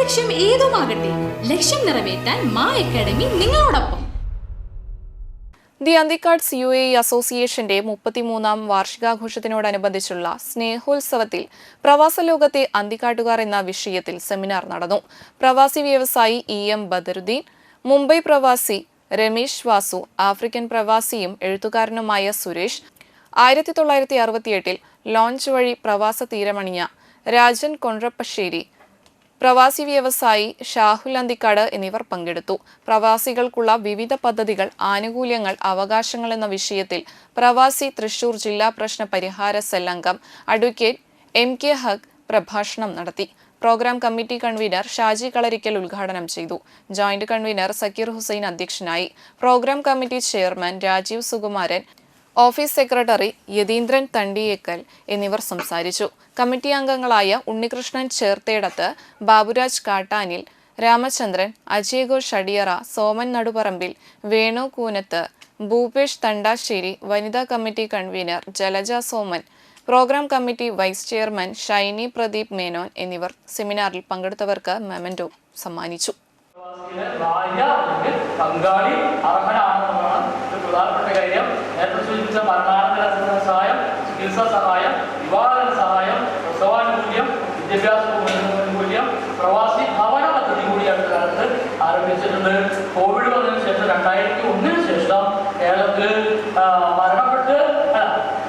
ലക്ഷ്യം ഏതുമാകട്ടെ, ലക്ഷ്യം നിറവേറ്റാൻ മാ അക്കാഡമി നിങ്ങളോടൊപ്പം. ദി അന്തിക്കാട്സ് UAE അസോസിയേഷന്റെ 33-ാം വാർഷികാഘോഷത്തിനോടനുബന്ധിച്ചുള്ള സ്നേഹോത്സവത്തിൽ പ്രവാസ ലോകത്തെ അന്തിക്കാട്ടുകാർ എന്ന വിഷയത്തിൽ സെമിനാർ നടന്നു. പ്രവാസി വ്യവസായി EM ബദറുദ്ദീൻ, മുംബൈ പ്രവാസി രമേശ് വാസു, ആഫ്രിക്കൻ പ്രവാസിയും എഴുത്തുകാരനുമായ സുരേഷ്, 1968 ലോഞ്ച് വഴി പ്രവാസ തീരമണിഞ്ഞ രാജൻ കൊണ്ട്രപ്പശ്ശേരി, പ്രവാസി വ്യവസായി ഷാഹുൽ അന്തിക്കാട് എന്നിവർ പങ്കെടുത്തു. പ്രവാസികൾക്കുള്ള വിവിധ പദ്ധതികൾ, ആനുകൂല്യങ്ങൾ, അവകാശങ്ങൾ എന്ന വിഷയത്തിൽ പ്രവാസി തൃശൂർ ജില്ലാ പ്രശ്ന പരിഹാര സെൽ അംഗം അഡ്വക്കേറ്റ് MK ഹഖ് പ്രഭാഷണം നടത്തി. Programme committee convener Shaji Kalarikkal ഉദ്ഘാടനം ചെയ്തു. ജോയിന്റ് കൺവീനർ സക്കീർ ഹുസൈൻ അധ്യക്ഷനായി. Programme committee chairman Rajeev Sukumaran, office secretary Yatheendran Thandiyekkal എന്നിവർ സംസാരിച്ചു. കമ്മിറ്റി അംഗങ്ങളായ ഉണ്ണികൃഷ്ണൻ ചേർത്തേടത്ത്, ബാബുരാജ് കാട്ടാനിൽ, രാമചന്ദ്രൻ, അജയ് ഘോഷ് അടിയറ, സോമൻ നടുപറമ്പിൽ, വേണു കൂനത്ത്, ഭൂപേഷ് തണ്ടാശ്ശേരി, വനിതാ committee convener Jalaja Soman, programme committee vice chairman Shiny Pradeep Menon എന്നിവർ സെമിനാറിൽ പങ്കെടുത്തവർക്ക് മെമന്റോ സമ്മാനിച്ചു. പങ്കാളി അർഹനാണെന്നാണ് പ്രധാനപ്പെട്ട കാര്യം. നേരത്തെ സൂചിപ്പിച്ച മരണാനന്തര സഹായം, ചികിത്സാ സഹായം, വിവാഹ സഹായം, പ്രസവാനുകൂല്യം, വിദ്യാഭ്യാസ ആനുകൂല്യം, പ്രവാസി ഭവന പദ്ധതി കൂടി അടുത്ത കാലത്ത് ആരംഭിച്ചിട്ടുണ്ട്. കോവിഡ് വന്നതിന് ശേഷം 2001 ശേഷം കേരളത്തിൽ മരണപ്പെട്ട്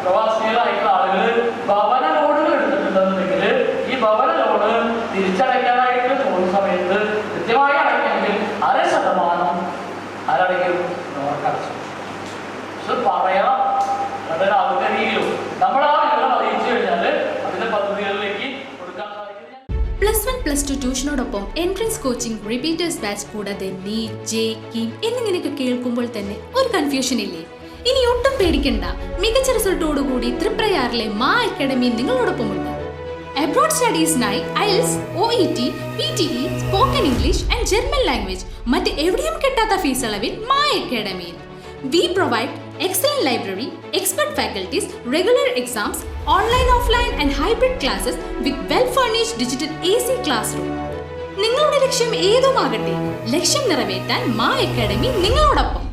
പ്രവാസികളായിട്ടുള്ള ആളുകൾ ഭവന ലോണുകൾ എടുത്തിട്ടുണ്ടെന്നുണ്ടെങ്കിൽ ഈ ഭവന ലോണ് തിരിച്ചടയ്ക്കാനായിട്ട് പോകുന്ന സമയത്ത് കൃത്യമായി അടയ്ക്കണമെങ്കിൽ 100% ആരടയ്ക്കും അടച്ചു. പക്ഷെ പറയാം, അതിന് അവതരിയിലും നമ്മൾ ആ വിവരം അറിയിച്ചു കഴിഞ്ഞാൽ അതിന്റെ പദ്ധതികളിലേക്ക് കൊടുക്കാൻ സാധിക്കും. +1 +2 ട്യൂഷനോടൊപ്പം എൻട്രൻസ് കോച്ചിങ്, റിപ്പീറ്റേഴ്സ് ബാച്ച്, കൂടാതെ നീറ്റ്, JEE എന്നിങ്ങനെയൊക്കെ കേൾക്കുമ്പോൾ തന്നെ ഒരു കൺഫ്യൂഷൻ ഇല്ലേ? ഇനി ഒട്ടും പേടിക്കണ്ട. മികച്ച റിസൾട്ടോടുകൂടി തൃപ്രയാറിലെ മാ അക്കാഡമി നിങ്ങളോടൊപ്പമുണ്ട്. അബ്രോഡ് സ്റ്റഡീസിനായി IELTS, OET, PTE, spoken English and German language മറ്റ് എവിടെയും കിട്ടാത്ത ഫീസ് അളവിൽ മാ അക്കാഡമിയിൽ. We provide excellent library, expert faculties, regular exams, online, offline and hybrid classes with well-furnished digital AC classroom. നിങ്ങളുടെ ലക്ഷ്യം ഏതുമാകട്ടെ, ലക്ഷ്യം നിറവേറ്റാൻ മാ അക്കാഡമി നിങ്ങളോടൊപ്പം.